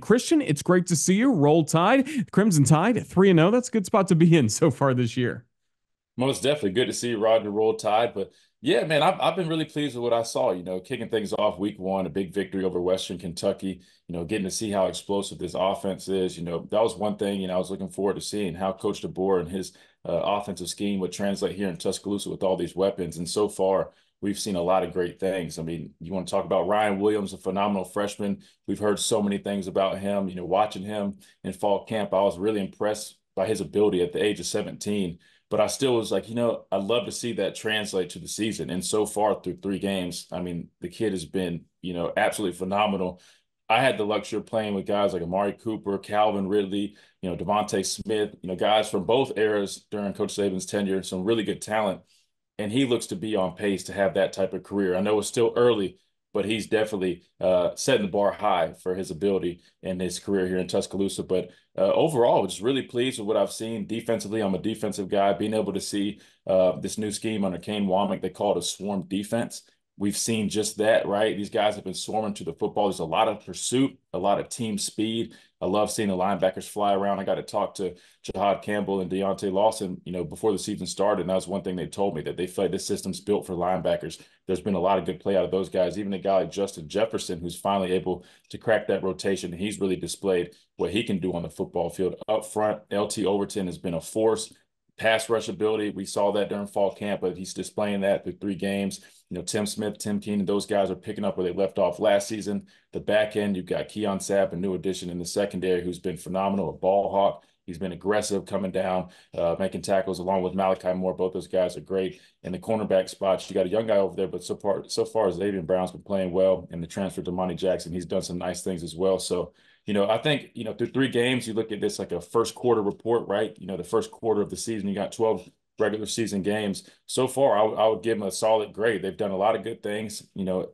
Christian, it's great to see you. Roll Tide, Crimson Tide, 3-0. That's a good spot to be in so far this year. Most definitely good to see Roger Roll Tide. But yeah, man, I've been really pleased with what I saw. Kicking things off week one, a big victory over Western Kentucky, getting to see how explosive this offense is. That was one thing, I was looking forward to seeing how Coach DeBoer and his offensive scheme would translate here in Tuscaloosa with all these weapons. And so far, we've seen a lot of great things. I mean, you want to talk about Ryan Williams, a phenomenal freshman. We've heard so many things about him. Watching him in fall camp, I was really impressed by his ability at the age of 17, but I still was like, I'd love to see that translate to the season. And so far through 3 games, I mean, the kid has been, absolutely phenomenal. I had the luxury of playing with guys like Amari Cooper, Calvin Ridley, Devontae Smith, guys from both eras during Coach Saban's tenure, some really good talent. And he looks to be on pace to have that type of career. I know it's still early, but he's definitely setting the bar high for his ability in his career here in Tuscaloosa. But overall, just really pleased with what I've seen defensively. I'm a defensive guy. Being able to see this new scheme under Kane Wommack, they call it a swarm defense. We've seen just that, right? These guys have been swarming to the football. There's a lot of pursuit, a lot of team speed. I love seeing the linebackers fly around. I got to talk to Jahad Campbell and Deontay Lawson, before the season started. And that was one thing they told me, that they feel like this system's built for linebackers. There's been a lot of good play out of those guys. Even a guy like Justin Jefferson, who's finally able to crack that rotation. He's really displayed what he can do on the football field. Up front, LT Overton has been a force. Pass rush ability, we saw that during fall camp, but he's displaying that through 3 games. Tim Smith, Tim Keenan, those guys are picking up where they left off last season. The back end, you've got Keon Sapp, a new addition in the secondary, who's been phenomenal, a ball hawk. He's been aggressive coming down, making tackles along with Malachi Moore. Both those guys are great. In the cornerback spots, you got a young guy over there, but so far Xavier Brown's been playing well. And the transfer to Monty Jackson, he's done some nice things as well. So, I think, through 3 games, you look at this like a first quarter report, right? The first quarter of the season, you got 12 regular season games. So far, I would give them a solid grade. They've done a lot of good things,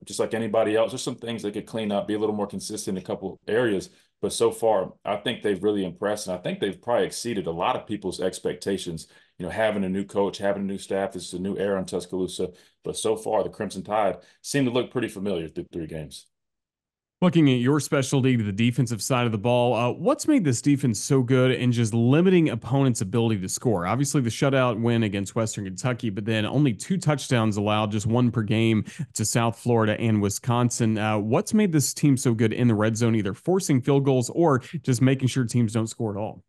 just like anybody else. There's some things they could clean up, be a little more consistent in a couple areas. But so far, I think they've really impressed. And I think they've probably exceeded a lot of people's expectations, having a new coach, having a new staff. This is a new era in Tuscaloosa. But so far, the Crimson Tide seem to look pretty familiar through 3 games. Looking at your specialty, the defensive side of the ball, what's made this defense so good in just limiting opponents' ability to score? Obviously, the shutout win against Western Kentucky, but then only 2 touchdowns allowed, just one per game to South Florida and Wisconsin. What's made this team so good in the red zone, either forcing field goals or just making sure teams don't score at all?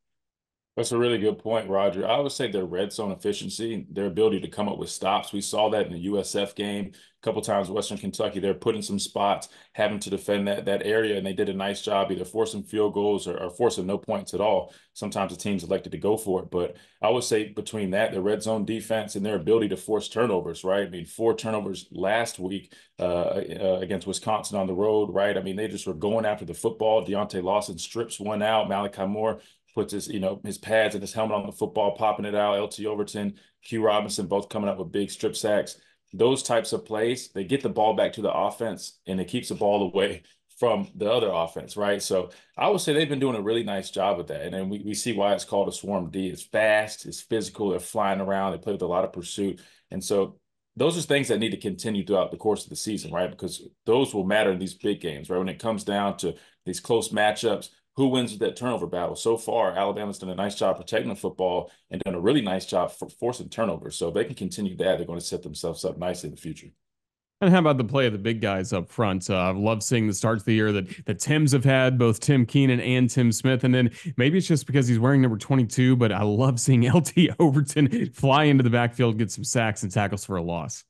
That's a really good point, Roger. I would say their red zone efficiency, their ability to come up with stops. We saw that in the USF game a couple times. Western Kentucky, they're putting some spots, having to defend that area, and they did a nice job either forcing field goals or forcing no points at all. Sometimes the teams elected to go for it, but I would say between that, the red zone defense and their ability to force turnovers, right? I mean, 4 turnovers last week against Wisconsin on the road, right? I mean, they just were going after the football. Deontay Lawson strips one out. Malachi Moore puts his pads and his helmet on the football, popping it out. LT Overton, Q Robinson, both coming up with big strip sacks. Those types of plays, they get the ball back to the offense and it keeps the ball away from the other offense, right? So I would say they've been doing a really nice job with that. And then we see why it's called a swarm D. It's fast, it's physical, they're flying around, they play with a lot of pursuit. And so those are things that need to continue throughout the course of the season, right? Because those will matter in these big games, right? When it comes down to these close matchups, who wins that turnover battle? So far, Alabama's done a nice job protecting the football and done a really nice job for forcing turnovers. So if they can continue that, they're going to set themselves up nicely in the future. And how about the play of the big guys up front? I've loved seeing the starts of the year that Tim's have had, both Tim Keenan and Tim Smith. And then maybe it's just because he's wearing number 22, but I love seeing LT Overton fly into the backfield, get some sacks and tackles for a loss.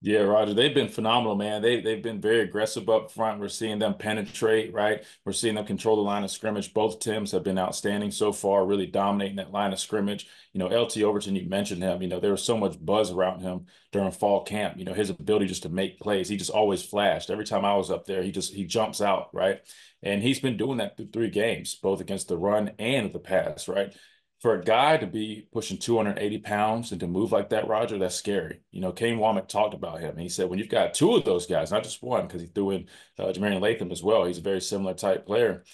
Yeah, Roger, they've been phenomenal, man. They've been very aggressive up front. We're seeing them penetrate, right? We're seeing them control the line of scrimmage. Both Tims have been outstanding so far, really dominating that line of scrimmage. LT Overton, you mentioned him. There was so much buzz around him during fall camp. His ability just to make plays. He just always flashed. Every time I was up there, he jumps out, right? And he's been doing that through 3 games, both against the run and the pass, right? For a guy to be pushing 280 pounds and to move like that, Roger, that's scary. Kane Wommack talked about him. He said, when you've got 2 of those guys, not just one, because he threw in Jermaine Latham as well. He's a very similar type player.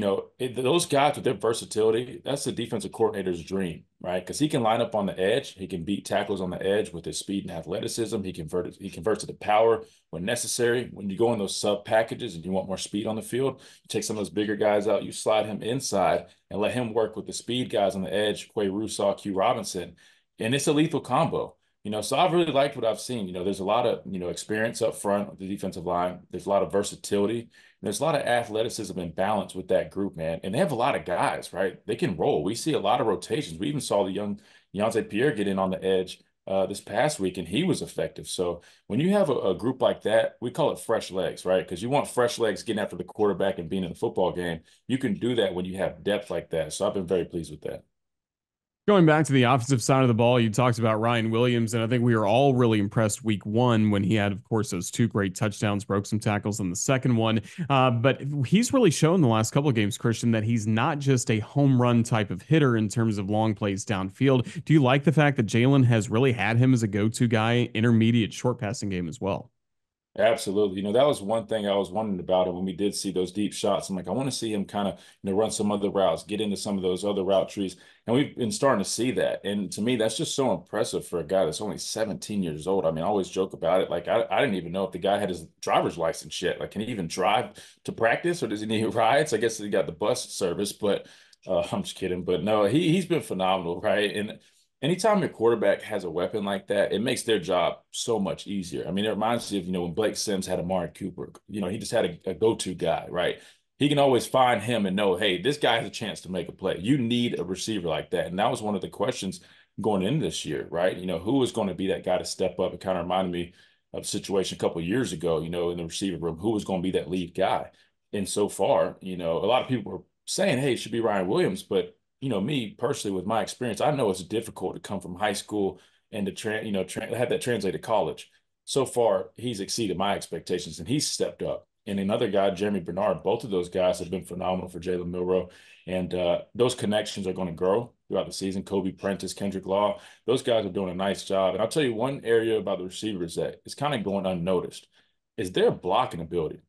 those guys with their versatility, that's the defensive coordinator's dream, right? Because he can line up on the edge. He can beat tackles on the edge with his speed and athleticism. He converts it to power when necessary. When you go in those sub packages and you want more speed on the field, you take some of those bigger guys out, you slide him inside and let him work with the speed guys on the edge, Quay Russaw, Q Robinson. And it's a lethal combo. So I've really liked what I've seen. There's a lot of, experience up front with the defensive line. There's a lot of versatility. There's a lot of athleticism and balance with that group, man. And they have a lot of guys, right? They can roll. We see a lot of rotations. We even saw the young Deontay Pierre get in on the edge this past week, and he was effective. So when you have a group like that, we call it fresh legs, right? Because you want fresh legs getting after the quarterback and being in the football game. You can do that when you have depth like that. So I've been very pleased with that. Going back to the offensive side of the ball, you talked about Ryan Williams, and I think we were all really impressed week one when he had, of course, those two great touchdowns, broke some tackles in the second one. But he's really shown the last couple of games, Christian, that he's not just a home run type of hitter in terms of long plays downfield. Do you like the fact that Jalen has really had him as a go-to guy, intermediate short passing game as well? Absolutely. That was one thing I was wondering about it when we did see those deep shots. I'm like, I want to see him kind of, run some other routes, get into some of those other route trees. And we've been starting to see that. And to me, that's just so impressive for a guy that's only 17 years old. I mean, I always joke about it. Like, I didn't even know if the guy had his driver's license yet. Like, can he even drive to practice or does he need rides? I guess he got the bus service, but I'm just kidding. But no, he's been phenomenal, right? And anytime your quarterback has a weapon like that, it makes their job so much easier. I mean, it reminds me of, when Blake Sims had Amari Cooper, he just had a go-to guy, right? He can always find him and know, hey, this guy has a chance to make a play. You need a receiver like that. And that was one of the questions going into this year, right? Who is going to be that guy to step up? It kind of reminded me of a situation a couple of years ago, in the receiver room, who was going to be that lead guy. And so far, a lot of people were saying, hey, it should be Ryan Williams, but me personally, with my experience, I know it's difficult to come from high school and to have that translate to college. So far, he's exceeded my expectations and he's stepped up. And another guy, Jeremy Bernard, both of those guys have been phenomenal for Jalen Milroe. And those connections are going to grow throughout the season. Kobe Prentice, Kendrick Law, those guys are doing a nice job. And I'll tell you one area about the receivers that is kind of going unnoticed is their blocking ability.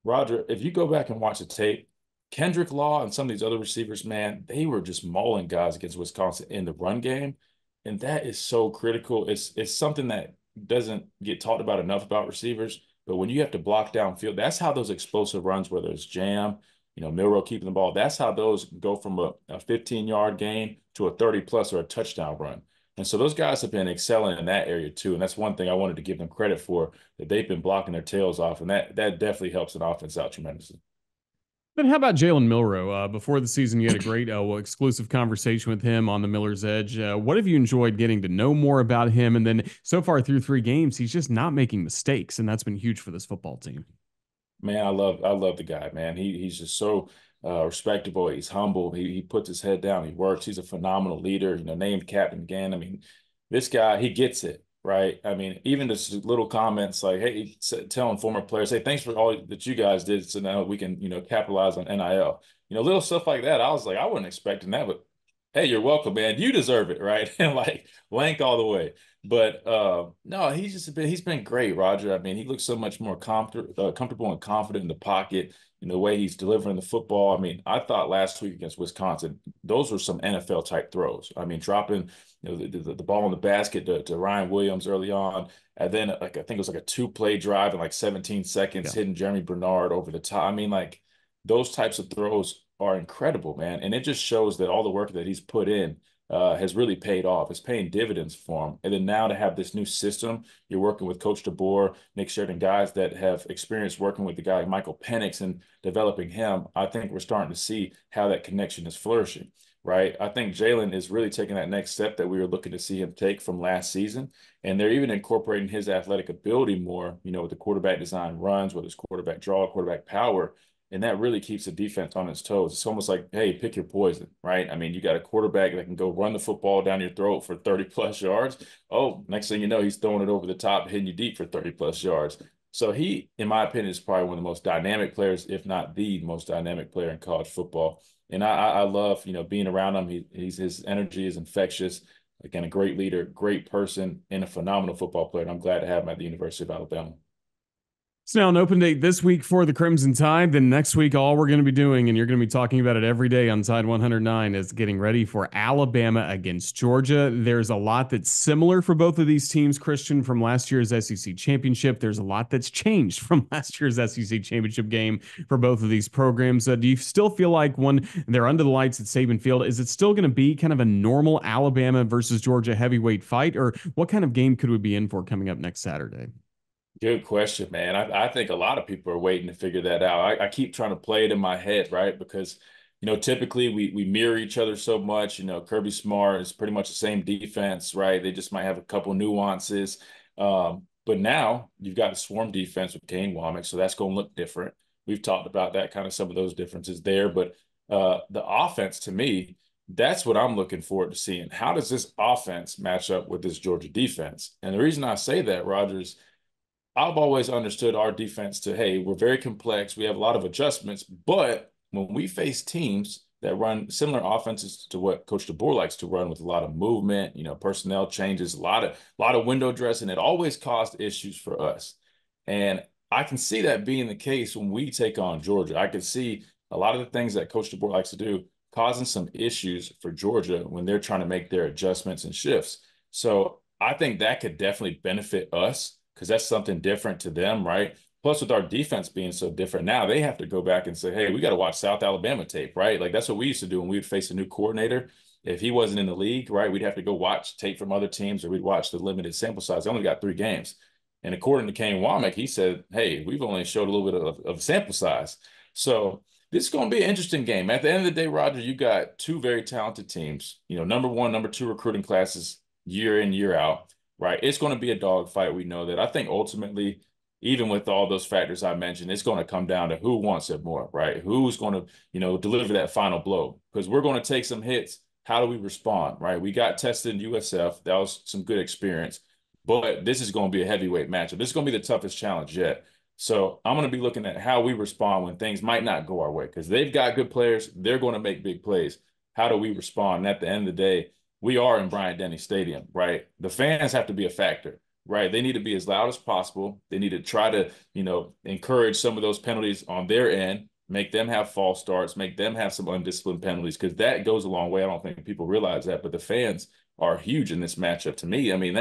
Roger, if you go back and watch the tape, Kendrick Law and some of these other receivers, man, they were just mauling guys against Wisconsin in the run game. And that is so critical. It's something that doesn't get talked about enough about receivers. But when you have to block downfield, that's how those explosive runs, whether it's jam, Milroe keeping the ball, that's how those go from a 15-yard gain to a 30 plus or a touchdown run. And so those guys have been excelling in that area too. And that's one thing I wanted to give them credit for, that they've been blocking their tails off. And that definitely helps an offense out tremendously. Then how about Jalen Milroe? Before the season, you had a great exclusive conversation with him on the Miller's Edge. What have you enjoyed getting to know more about him? And then so far through three games, he's just not making mistakes, and that's been huge for this football team. Man, I love the guy, man. He's just so respectable. He's humble. He puts his head down. He works. He's a phenomenal leader. Named captain again. I mean, this guy, he gets it, right? I mean, even just little comments like, hey, telling former players, hey, thanks for all that you guys did, so now we can capitalize on NIL. Little stuff like that. I was like, I wasn't expecting that, but hey, you're welcome, man. You deserve it, right? And like Lank all the way. But no, he's been great, Roger. I mean, he looks so much more comfortable and confident in the pocket, the way he's delivering the football. I mean, I thought last week against Wisconsin, those were some NFL type throws. I mean, dropping the ball in the basket to Ryan Williams early on, and then like I think it was like a two-play drive in like 17 seconds, Yeah. hitting Jeremy Bernard over the top. I mean, like those types of throws are incredible, man, and it just shows that all the work that he's put in has really paid off. It's paying dividends for him. And then now to have this new system, you're working with Coach DeBoer, Nick Sheridan, guys that have experience working with the guy like Michael Penix and developing him. I think we're starting to see how that connection is flourishing, right? I think Jalen is really taking that next step that we were looking to see him take from last season. And they're even incorporating his athletic ability more, with the quarterback design runs, whether it's quarterback draw, quarterback power. And that really keeps the defense on its toes. It's almost like, hey, pick your poison, right? I mean, you got a quarterback that can go run the football down your throat for 30 plus yards. Oh, next thing you know, he's throwing it over the top, hitting you deep for 30 plus yards. So he, in my opinion, is probably one of the most dynamic players, if not the most dynamic player in college football. And I love, being around him. His energy is infectious. Again, a great leader, great person, and a phenomenal football player. And I'm glad to have him at the University of Alabama. It's now an open date this week for the Crimson Tide. Then next week, all we're going to be doing, and you're going to be talking about it every day on Tide 109, is getting ready for Alabama against Georgia. There's a lot that's similar for both of these teams, Christian, from last year's SEC championship. There's a lot that's changed from last year's SEC championship game for both of these programs. Do you still feel like when they're under the lights at Saban Field, is it still going to be kind of a normal Alabama versus Georgia heavyweight fight, or what kind of game could we be in for coming up next Saturday? Good question, man. I think a lot of people are waiting to figure that out. I keep trying to play it in my head, right? Because, typically we mirror each other so much. Kirby Smart is pretty much the same defense, right? They just might have a couple nuances. But now you've got a swarm defense with Kane Womack, so that's going to look different. We've talked about that, kind of some of those differences there. But the offense, to me, that's what I'm looking forward to seeing. How does this offense match up with this Georgia defense? And the reason I say that, Rogers, I've always understood our defense to, hey, we're very complex. We have a lot of adjustments, but when we face teams that run similar offenses to what Coach DeBoer likes to run with a lot of movement, personnel changes, a lot of window dressing, it always caused issues for us. And I can see that being the case when we take on Georgia. I can see a lot of the things that Coach DeBoer likes to do causing some issues for Georgia when they're trying to make their adjustments and shifts. So I think that could definitely benefit us because that's something different to them, right? Plus, with our defense being so different now, they have to go back and say, hey, we got to watch South Alabama tape, right? Like that's what we used to do when we would face a new coordinator. If he wasn't in the league, right, we'd have to go watch tape from other teams or we'd watch the limited sample size. They only got 3 games. And according to Kane Womack, he said, hey, we've only showed a little bit of sample size. So this is going to be an interesting game. At the end of the day, Roger, you got 2 very talented teams, number 1, number 2 recruiting classes year in, year out. Right. It's going to be a dogfight. We know that. I think ultimately, even with all those factors I mentioned, it's going to come down to who wants it more, right? Who's going to, deliver that final blow? Because we're going to take some hits. How do we respond, right? We got tested in USF. That was some good experience. But this is going to be a heavyweight matchup. This is going to be the toughest challenge yet. So I'm going to be looking at how we respond when things might not go our way because they've got good players. They're going to make big plays. How do we respond? And at the end of the day, we are in Bryant-Denny Stadium, right? The fans have to be a factor, right? They need to be as loud as possible. They need to try to, encourage some of those penalties on their end, make them have false starts, make them have some undisciplined penalties, because that goes a long way. I don't think people realize that, but the fans are huge in this matchup to me. I mean,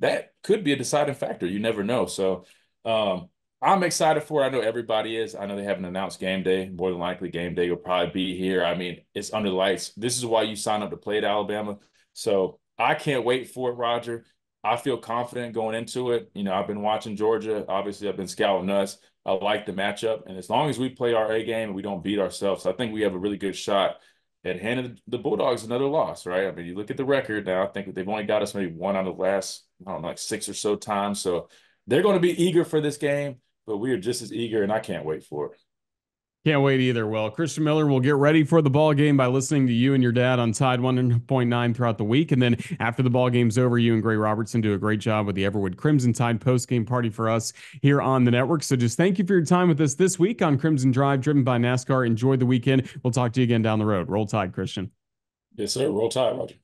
that could be a deciding factor. You never know. So I'm excited for it. I know everybody is. I know they haven't announced game day. More than likely, game day will probably be here. I mean, it's under the lights. This is why you sign up to play at Alabama. So I can't wait for it, Roger. I feel confident going into it. I've been watching Georgia. Obviously, I've been scouting us. I like the matchup. And as long as we play our A game and we don't beat ourselves, I think we have a really good shot at handing the Bulldogs another loss, right? I mean, you look at the record now, I think they've only got us maybe 1 out of the last, I don't know, like 6 or so times. So they're going to be eager for this game, but we are just as eager, and I can't wait for it. Can't wait either. Well, Christian Miller will get ready for the ball game by listening to you and your dad on Tide 100.9 throughout the week. And then after the ball game's over, you and Gray Robertson do a great job with the Everwood Crimson Tide post-game party for us here on the network. So just thank you for your time with us this week on Crimson Drive, driven by NASCAR. Enjoy the weekend. We'll talk to you again down the road. Roll Tide, Christian. Yes, sir. Roll Tide, Roger.